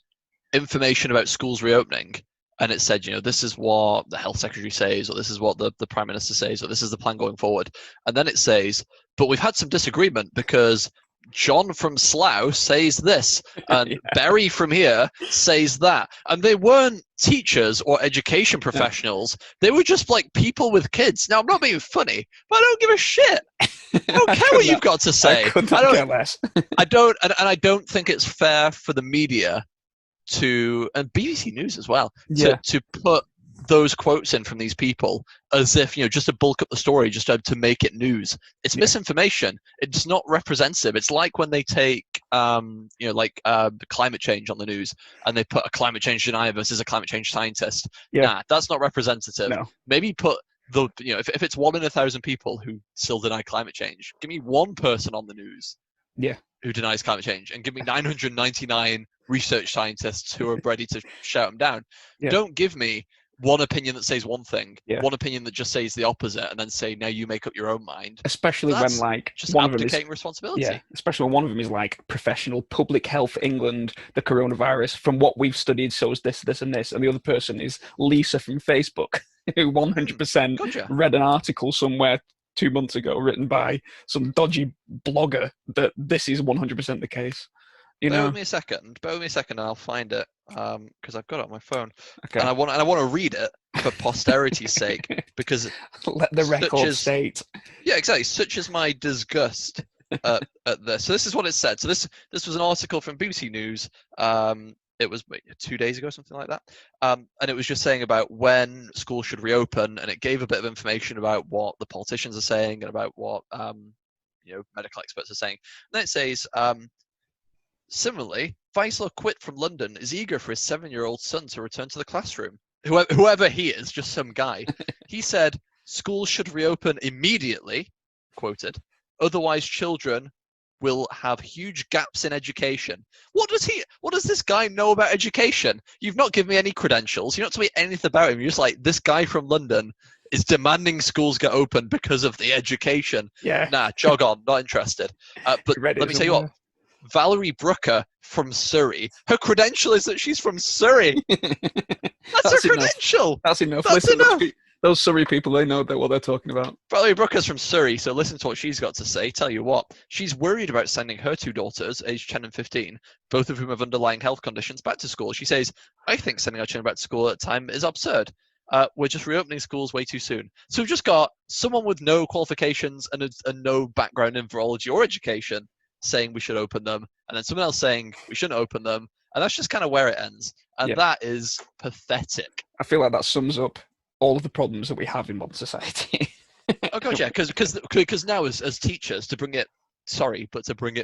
A: information about schools reopening, and it said, this is what the health secretary says, or this is what the prime minister says, or this is the plan going forward. And then it says, but we've had some disagreement because John from Slough says this, and
B: Yeah.
A: Barry from here says that. And they weren't teachers or education professionals. They were just like people with kids. Now, I'm not being funny, but I don't give a shit. I don't care what you've got to say.
B: I could not care less.
A: I don't think it's fair for the media and BBC News as well, to put those quotes in from these people as if, just to bulk up the story, just to make it news. It's misinformation. It's not representative. It's like when they take, climate change on the news, and they put a climate change denier versus a climate change scientist.
B: Yeah.
A: Nah, that's not representative.
B: No.
A: Maybe put if it's 1 in 1,000 people who still deny climate change, give me one person on the news.
B: Yeah.
A: Who denies climate change, and give me 999 research scientists who are ready to shout them down.
B: Yeah.
A: Don't give me one opinion that says one thing,
B: Yeah.
A: one opinion that just says the opposite, and then say, now you make up your own mind.
B: Especially when, like,
A: just
B: one of them
A: abdicating responsibility.
B: Yeah, especially when one of them is like professional public health England, the coronavirus, from what we've studied shows this, this, and this. And the other person is Lisa from Facebook, who 100%
A: Gotcha.
B: read an article somewhere 2 months ago written by some dodgy blogger that this is 100% the case.
A: Bear with me a second, and I'll find it, because I've got it on my phone.
B: Okay.
A: And I want to read it for posterity's sake, because
B: let the record state.
A: Yeah, exactly. Such is my disgust at this. So this is what it said. So this was an article from BBC News. It was 2 days ago, something like that. And it was just saying about when schools should reopen, and it gave a bit of information about what the politicians are saying and about what medical experts are saying. And then it says, similarly, Faisal Quit from London is eager for his 7-year-old son to return to the classroom. Whoever he is, just some guy. He said, schools should reopen immediately, quoted, otherwise children will have huge gaps in education. What does this guy know about education? You've not given me any credentials. You're not telling me anything about him. You're just like, this guy from London is demanding schools get open because of the education.
B: Yeah.
A: Nah, jog on, not interested. But let me tell you what, Valerie Brooker from Surrey, her credential is that she's from Surrey. That's her credential.
B: That's enough.
A: That's enough.
B: Those Surrey people, they know what they're talking about.
A: Valerie Brooker's from Surrey, so listen to what she's got to say. Tell you what, she's worried about sending her 2 daughters, aged 10 and 15, both of whom have underlying health conditions, back to school. She says, I think sending our children back to school at a time is absurd. We're just reopening schools way too soon. So we've just got someone with no qualifications and no background in virology or education saying we should open them, and then someone else saying we shouldn't open them, and that's just kind of where it ends. And that is pathetic.
B: I feel like that sums up all of the problems that we have in modern society.
A: Oh god, yeah, because now as teachers, to bring it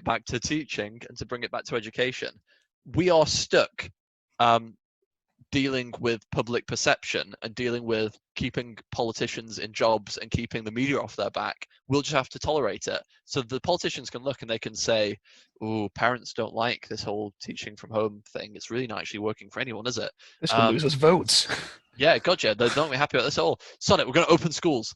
A: back to teaching and to bring it back to education, we are stuck dealing with public perception and dealing with keeping politicians in jobs and keeping the media off their back. We'll just have to tolerate it. So the politicians can look and they can say, oh, parents don't like this whole teaching from home thing. It's really not actually working for anyone, is it?
B: This will lose us votes.
A: Yeah, gotcha. They're not happy about this at all. Sod it, we're going to open schools.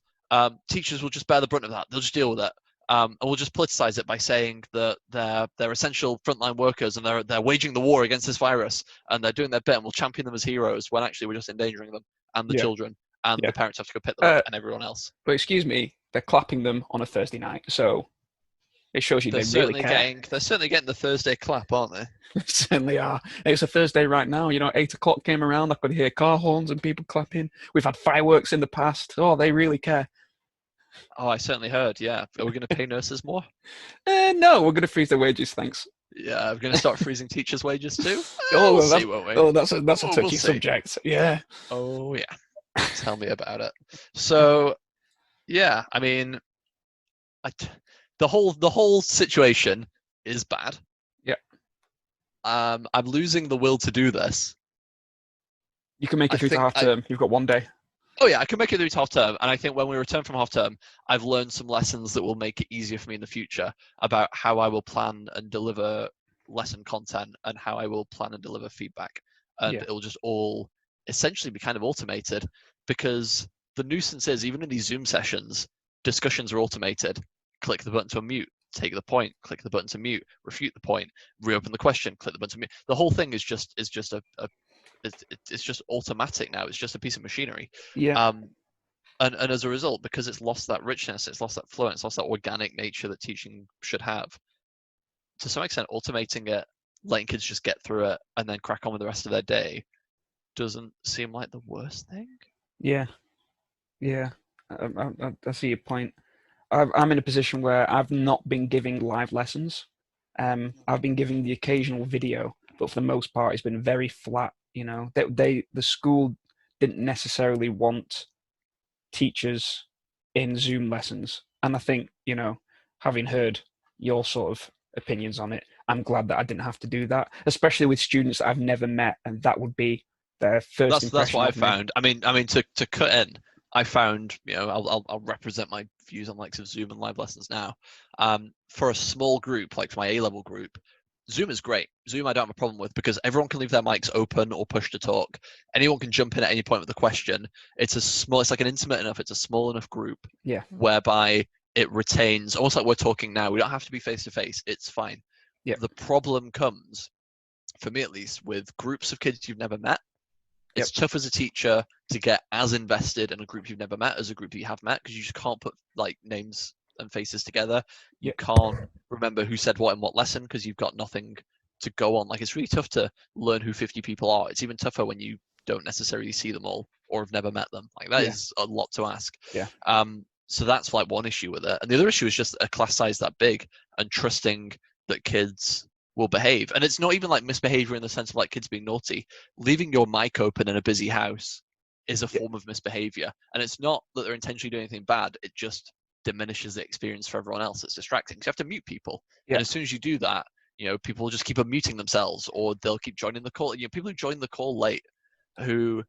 A: Teachers will just bear the brunt of that. They'll just deal with it. And we'll just politicize it by saying that they're essential frontline workers and they're waging the war against this virus and they're doing their bit, and we'll champion them as heroes when actually we're just endangering them and the children, and the parents have to go pick them up and everyone else.
B: But excuse me, they're clapping them on a Thursday night, so It shows you they really care.
A: They're certainly getting the Thursday clap, aren't they?
B: They certainly are. It's a Thursday right now. 8 o'clock came around. I could hear car horns and people clapping. We've had fireworks in the past. Oh, they really care.
A: Oh, I certainly heard. Yeah, are we going to pay nurses more?
B: No, we're going to freeze their wages. Thanks.
A: Yeah, we're going to start freezing teachers' wages too.
B: Oh,
A: We'll see, won't we?
B: Oh, that's a touchy
A: we'll see.
B: subject. Yeah.
A: Oh yeah. Tell me about it. So, yeah, I mean, the whole situation is bad.
B: Yeah.
A: I'm losing the will to do this.
B: You can make it through to half term. You've got 1 day.
A: Oh yeah, I can make it through to half term, and I think when we return from half term, I've learned some lessons that will make it easier for me in the future about how I will plan and deliver lesson content and how I will plan and deliver feedback, and it'll just all essentially be kind of automated, because the nuisance is, even in these Zoom sessions, discussions are automated. Click the button to unmute, take the point, click the button to mute, refute the point, reopen the question, click the button to mute. The whole thing is just it's just automatic now. It's just a piece of machinery.
B: Yeah.
A: And as a result, because it's lost that richness, it's lost that flow, it's lost that organic nature that teaching should have. To some extent, automating it, letting kids just get through it, and then crack on with the rest of their day, doesn't seem like the worst thing.
B: Yeah. I see your point. I'm in a position where I've not been giving live lessons. I've been giving the occasional video, but for the most part, it's been very flat. The school didn't necessarily want teachers in Zoom lessons, and I think, having heard your sort of opinions on it, I'm glad that I didn't have to do that, especially with students that I've never met, and that would be their first impression.
A: That's what I found. I mean, to cut in, I found, I'll represent my views on likes of Zoom and live lessons now. For a small group, like for my A-level group, Zoom is great. Zoom I don't have a problem with, because everyone can leave their mics open or push to talk. Anyone can jump in at any point with a question. It's like an intimate enough, it's a small enough group whereby it retains, almost like we're talking now. We don't have to be face to face. It's fine.
B: Yeah.
A: The problem comes, for me at least, with groups of kids you've never met. It's tough as a teacher to get as invested in a group you've never met as a group that you have met, because you just can't put like names and faces together. You can't remember who said what in what lesson, because you've got nothing to go on. Like, it's really tough to learn who 50 people are. It's even tougher when you don't necessarily see them all or have never met them. Like, that is a lot to ask. So that's like one issue with it. And the other issue is just a class size that big and trusting that kids will behave. And it's not even like misbehavior in the sense of like kids being naughty. Leaving your mic open in a busy house is a form of misbehavior. And it's not that they're intentionally doing anything bad. It just diminishes the experience for everyone else. It's distracting. So you have to mute people. And as soon as you do that, people will just keep unmuting themselves, or they'll keep joining the call. People who join the call late, who,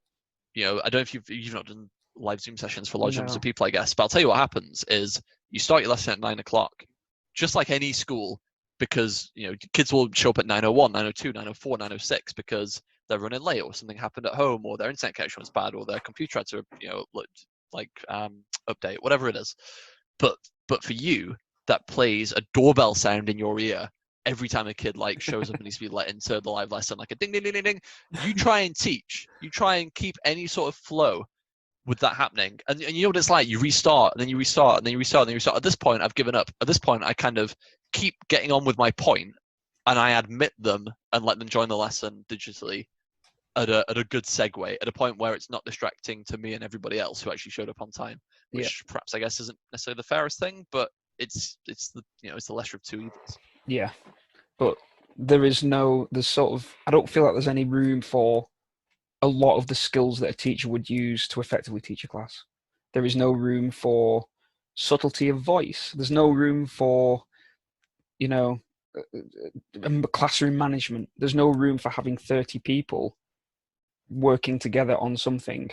A: I don't know if you've not done live Zoom sessions for large numbers of people, I guess, but I'll tell you what happens is you start your lesson at 9 o'clock, just like any school, because kids will show up at 9:01, 9:02, 9:04, 9:06 because they're running late, or something happened at home, or their internet connection was bad, or their computer had to update, whatever it is. But for you, that plays a doorbell sound in your ear every time a kid shows up and needs to be let into the live lesson, like a ding ding ding ding ding. You try and teach, you try and keep any sort of flow with that happening, and you know what it's like. You restart, and then you restart, and then you restart, and then you restart. At this point, I've given up. At this point, I kind of keep getting on with my point, and I admit them and let them join the lesson digitally at a good segue, at a point where it's not distracting to me and everybody else who actually showed up on time, which perhaps I guess isn't necessarily the fairest thing, but it's the lesser of two evils.
B: Yeah, but there's sort of, I don't feel like there's any room for a lot of the skills that a teacher would use to effectively teach a class. There is no room for subtlety of voice. There's no room for, classroom management. There's no room for having 30 people working together on something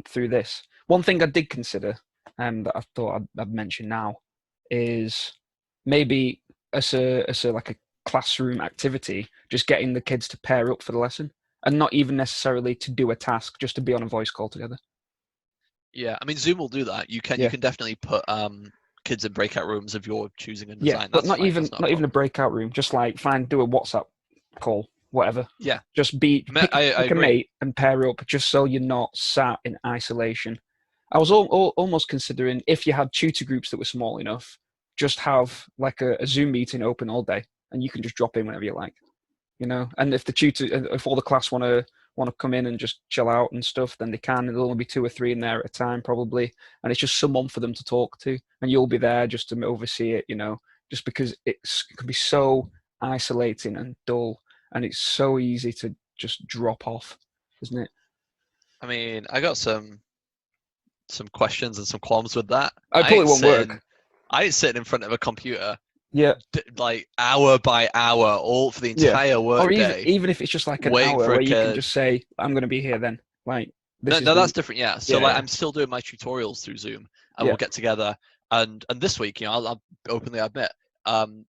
B: through this. One thing I did consider, that I thought I'd mention now, is maybe as a like a classroom activity, just getting the kids to pair up for the lesson, and not even necessarily to do a task, just to be on a voice call together.
A: Yeah, I mean, Zoom will do that. You can definitely put kids in breakout rooms of your choosing and design.
B: But not even a breakout room. Just do a WhatsApp call, whatever.
A: Yeah,
B: just pick a mate and pair up, just so you're not sat in isolation. I was almost considering, if you had tutor groups that were small enough, just have like a Zoom meeting open all day, and you can just drop in whenever you like, you know. And if the tutor, if all the class want to come in and just chill out and stuff, then they can. There'll only be 2 or 3 in there at a time probably, and it's just someone for them to talk to, and you'll be there just to oversee it, you know, just because it can be so isolating and dull, and it's so easy to just drop off, isn't it?
A: I mean, I got some questions and some qualms with that.
B: I probably won't work.
A: I ain't sitting in front of a computer
B: Yeah,
A: like hour by hour, all for the
B: yeah.
A: entire work
B: Or
A: day.
B: even if it's just like an
A: waiting
B: hour
A: for a
B: where you can
A: kid.
B: just say, I'm going to be here then. Like, this
A: No,
B: is
A: that's different. Yeah. So
B: Yeah,
A: like,
B: yeah.
A: I'm still doing my tutorials through Zoom, and
B: Yeah.
A: we'll get together. And this week, you know, I'll openly admit,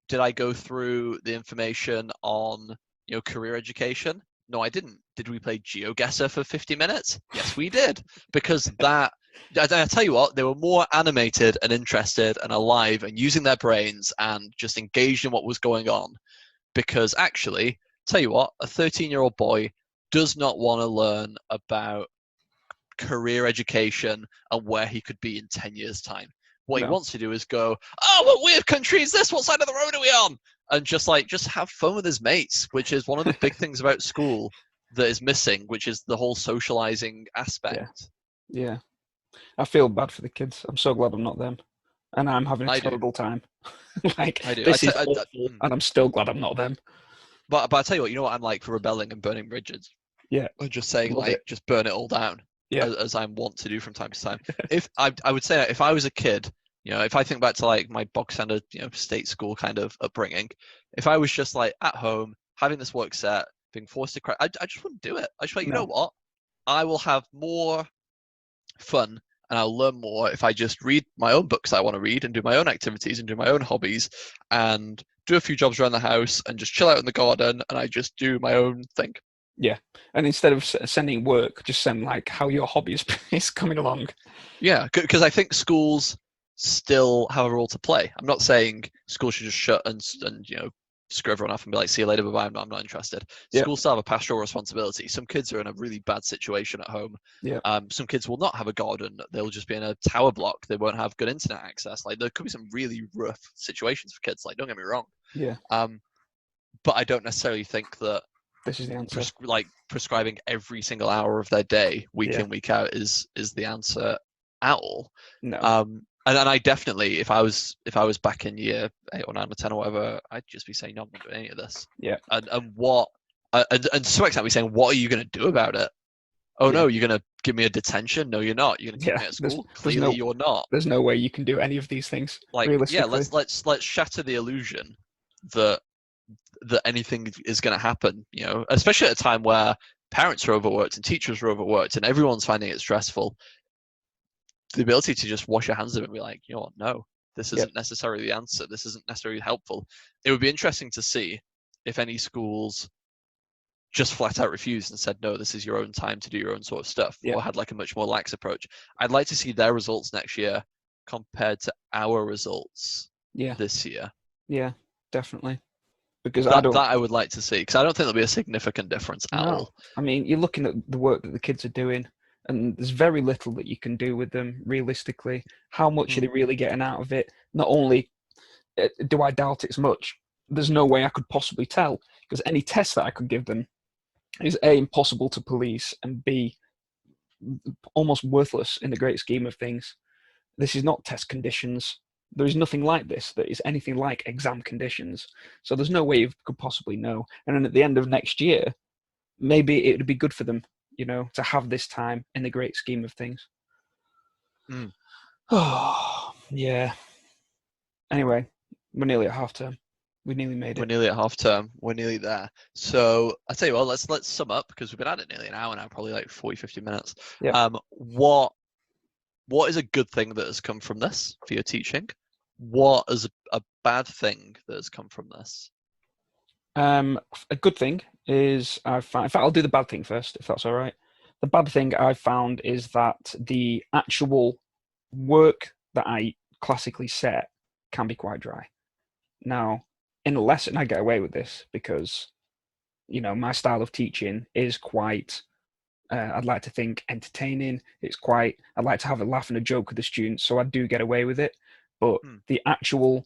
A: did I go through the information on, you know, career education? No, I didn't. Did we play GeoGuessr for 50 minutes? Yes, we did. Because that, I tell you what, they were more animated and interested and alive and using their brains and just engaged in what was going on. Because actually, tell you what, a 13-year-old boy does not want to learn about career education and where he could be in 10 years' time. What he
B: No.
A: wants to do is go, oh, what weird country is this? What side of the road are we on? And just have fun with his mates, which is one of the big things about school that is missing, which is the whole socializing aspect.
B: Yeah. I feel bad for the kids. I'm so glad I'm not them. And I'm having a
A: I do.
B: terrible time. Like,
A: I do.
B: this is awful, and I'm still glad I'm not them.
A: But I tell you what, you know what I'm like for rebelling and burning bridges?
B: Yeah.
A: Or just saying,
B: Love
A: like,
B: it.
A: just burn it all down.
B: Yeah.
A: As I want to do from time to time. If I would say if I was a kid, you know, if I think back to like my bog standard, you know, state school kind of upbringing, if I was just like at home having this work set, being forced to cry, I just wouldn't do it. I just like, you know what? I will have more fun and I'll learn more if I just read my own books I want to read and do my own activities and do my own hobbies and do a few jobs around the house and just chill out in the garden and I just do my own thing.
B: Yeah. And instead of sending work, just send like how your hobby is coming along.
A: Yeah, because I think schools still have a role to play. I'm not saying schools should just shut and you know, screw everyone off and be like, see you later, bye-bye, I'm not interested.
B: Yeah.
A: Schools still have a pastoral responsibility. Some kids are in a really bad situation at home.
B: Yeah.
A: Some kids will not have a garden. They'll just be in a tower block. They won't have good internet access. Like there could be some really rough situations for kids. Like don't get me wrong.
B: Yeah.
A: But I don't necessarily think that
B: this is the answer.
A: Prescribing every single hour of their day, week in, week out, is the answer at all.
B: No.
A: And I definitely, if I was back in year 8 or 9 or 10 or whatever, I'd just be saying, no, I'm not doing any of this.
B: Yeah.
A: And to some extent, be saying, what are you going to do about it? Oh no, you're going to give me a detention? No, you're not. You're going to keep me at school? Clearly, you're not.
B: There's no way you can do any of these things.
A: Like, yeah, let's shatter the illusion that anything is going to happen. You know, especially at a time where parents are overworked and teachers are overworked and everyone's finding it stressful. The ability to just wash your hands of it and be like, you know what, no, this isn't necessarily the answer. This isn't necessarily helpful. It would be interesting to see if any schools just flat out refused and said, no, this is your own time to do your own sort of stuff, or had like a much more lax approach. I'd like to see their results next year compared to our results this year.
B: Yeah, definitely. Because
A: that I would like to see, because I don't think there'll be a significant difference at all.
B: I mean, you're looking at the work that the kids are doing, and there's very little that you can do with them realistically. How much are they really getting out of it? Not only do I doubt it's much, there's no way I could possibly tell, because any test that I could give them is A, impossible to police, and B, almost worthless in the great scheme of things. This is not test conditions. There is nothing like this that is anything like exam conditions. So there's no way you could possibly know. And then at the end of next year, maybe it would be good for them, you know, to have this time in the great scheme of things. Oh, yeah. Anyway, we're nearly at half term. We nearly made it.
A: We're nearly at half term. We're nearly there. So I tell you what, let's sum up, because we've been at it nearly an hour now, probably like 40, 50 minutes.
B: Yeah.
A: What is a good thing that has come from this for your teaching? What is a bad thing that has come from this?
B: A good thing is in fact, I'll do the bad thing first, if that's all right. The bad thing I've found is that the actual work that I classically set can be quite dry. Now, in a lesson, I get away with this because, you know, my style of teaching is quite, I'd like to think, entertaining. I'd like to have a laugh and a joke with the students, so I do get away with it. But the actual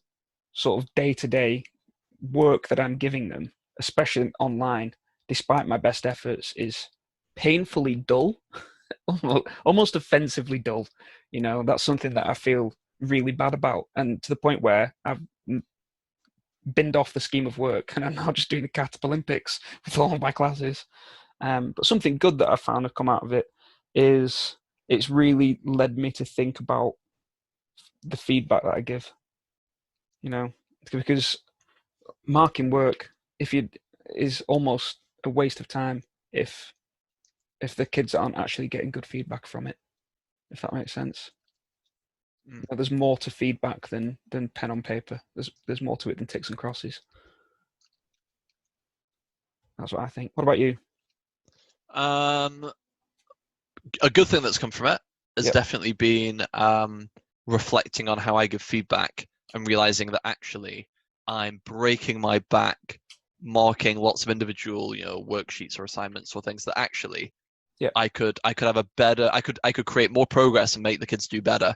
B: sort of day-to-day work that I'm giving them, especially online, despite my best efforts, is painfully dull, almost offensively dull. You know, that's something that I feel really bad about, and to the point where I've binned off the scheme of work and I'm now just doing the Catap Olympics with all of my classes. But something good that I found have come out of it is it's really led me to think about the feedback that I give. You know, because marking work, if you is almost a waste of time if the kids aren't actually getting good feedback from it. If that makes sense.
A: Mm.
B: You know, there's more to feedback than pen on paper. There's more to it than ticks and crosses. That's what I think. What about you?
A: A good thing that's come from it has
B: Yep.
A: definitely been reflecting on how I give feedback and realizing that actually I'm breaking my back marking lots of individual, worksheets or assignments or things that actually
B: Yep.
A: I could have a better, I could create more progress and make the kids do better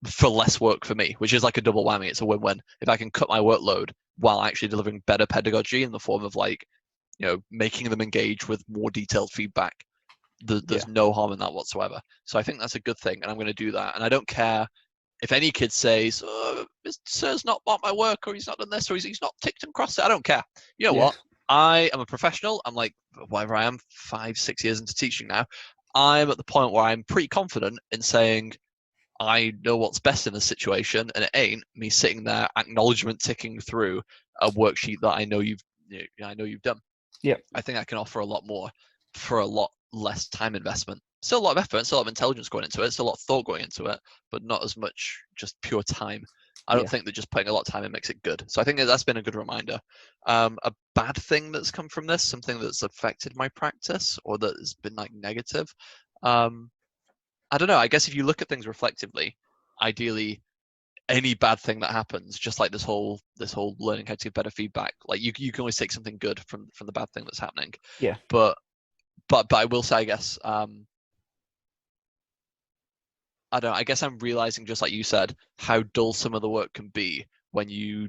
A: for less work for me, which is like a double whammy. It's a win-win. If I can cut my workload while actually delivering better pedagogy in the form of making them engage with more detailed feedback, there's no harm in that whatsoever. So I think that's a good thing, and I'm going to do that. And I don't care if any kid says, "Oh, Mr. Sir's not bought my work, or he's not done this, or he's not ticked and crossed it." I don't care. You know what? I am a professional. I'm like, whatever I am, 5-6 years into teaching now. I'm at the point where I'm pretty confident in saying I know what's best in this situation, and it ain't me sitting there acknowledgement ticking through a worksheet that I know you've done.
B: Yeah.
A: I think I can offer a lot more for a lot less time investment. Still a lot of effort, still a lot of intelligence going into it, still a lot of thought going into it, but not as much just pure time. I don't think that just putting a lot of time in makes it good. So I think that's been a good reminder. A bad thing that's come from this, something that's affected my practice or that has been like negative. I don't know. I guess if you look at things reflectively, ideally, any bad thing that happens, just like this whole learning how to give better feedback, like you can always take something good from the bad thing that's happening.
B: Yeah.
A: But I will say, I guess, I don't know. I guess I'm realizing, just like you said, how dull some of the work can be when you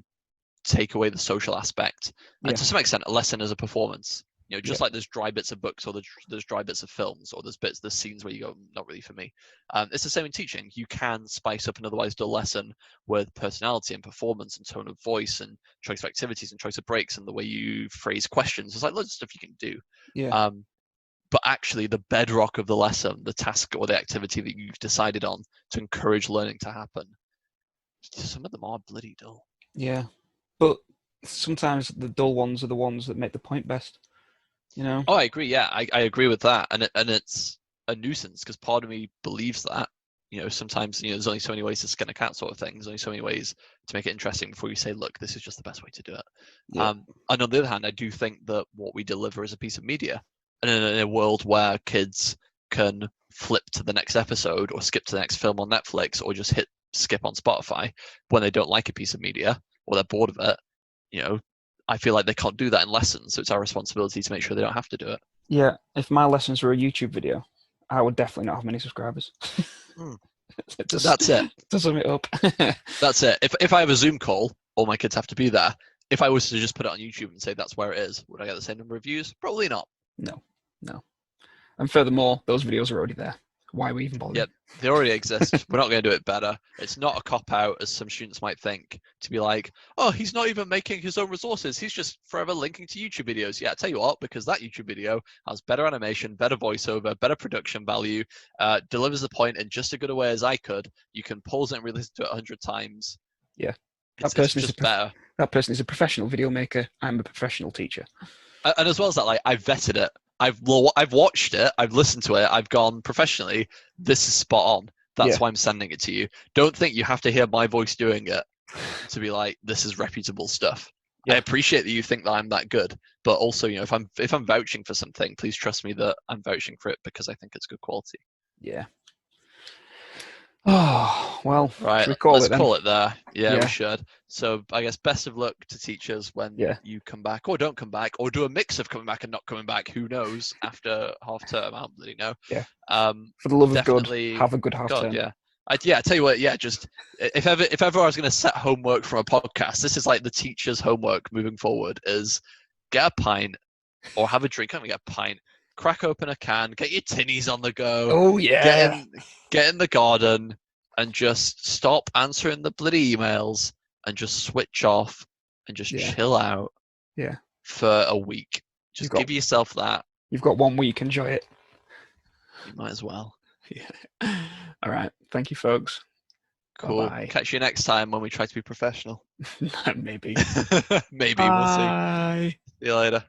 A: take away the social aspect, and to some extent, a lesson is a performance. Just like there's dry bits of books, or there's dry bits of films, or there's scenes where you go, not really for me. It's the same in teaching. You can spice up an otherwise dull lesson with personality and performance and tone of voice and choice of activities and choice of breaks and the way you phrase questions. There's like loads of stuff you can do.
B: Yeah.
A: But actually, the bedrock of the lesson, the task or the activity that you've decided on to encourage learning to happen, some of them are bloody dull.
B: Yeah. But sometimes the dull ones are the ones that make the point best.
A: Oh, I agree. Yeah, I agree with that, and it's a nuisance because part of me believes that. Sometimes there's only so many ways to skin a cat, sort of thing. There's only so many ways to make it interesting before you say, look, this is just the best way to do it.
B: Yeah.
A: And on the other hand, I do think that what we deliver is a piece of media, and in a world where kids can flip to the next episode or skip to the next film on Netflix or just hit skip on Spotify when they don't like a piece of media or they're bored of it, I feel like they can't do that in lessons, so it's our responsibility to make sure they don't have to do it.
B: Yeah, if my lessons were a YouTube video, I would definitely not have many subscribers.
A: That's it.
B: To sum it up.
A: That's it. If I have a Zoom call, all my kids have to be there. If I was to just put it on YouTube and say that's where it is, would I get the same number of views? Probably not.
B: No. And furthermore, those videos are already there. Why are we even bothering?
A: Yep, they already exist. We're not going to do it better. It's not a cop-out, as some students might think, to be like, oh, he's not even making his own resources. He's just forever linking to YouTube videos. Yeah, I tell you what, because that YouTube video has better animation, better voiceover, better production value, delivers the point in just as good a way as I could. You can pause it and re-listen to it 100 times.
B: Yeah.
A: It's just better.
B: That person is a professional video maker. I'm a professional teacher.
A: And as well as that, like, I've vetted it. I've watched it. I've listened to it. I've gone professionally. This is spot on. That's why I'm sending it to you. Don't think you have to hear my voice doing it to be like, this is reputable stuff. I appreciate that you think that I'm that good, but also, if I'm vouching for something, please trust me that I'm vouching for it because I think it's good quality.
B: Yeah. Oh, well,
A: right.
B: Let's
A: call it there. Yeah, we should. So I guess best of luck to teachers when you come back or don't come back or do a mix of coming back and not coming back. Who knows? After half term, I don't really know.
B: Yeah. For the love of God, have a good half term.
A: Yeah. I tell you what, just if ever I was going to set homework from a podcast, this is like the teacher's homework moving forward: is get a pint or have a drink. Can't get a pint. Crack open a can. Get your tinnies on the go.
B: Oh yeah.
A: Get in the garden and just stop answering the bloody emails and just switch off and just chill out.
B: Yeah.
A: For a week. Just give yourself that.
B: You've got 1 week. Enjoy it.
A: You might as well.
B: Yeah. All right. Thank you, folks.
A: Cool.
B: Bye-bye.
A: Catch you next time when we try to be professional.
B: Maybe.
A: Maybe.
B: Bye.
A: We'll see. See you later.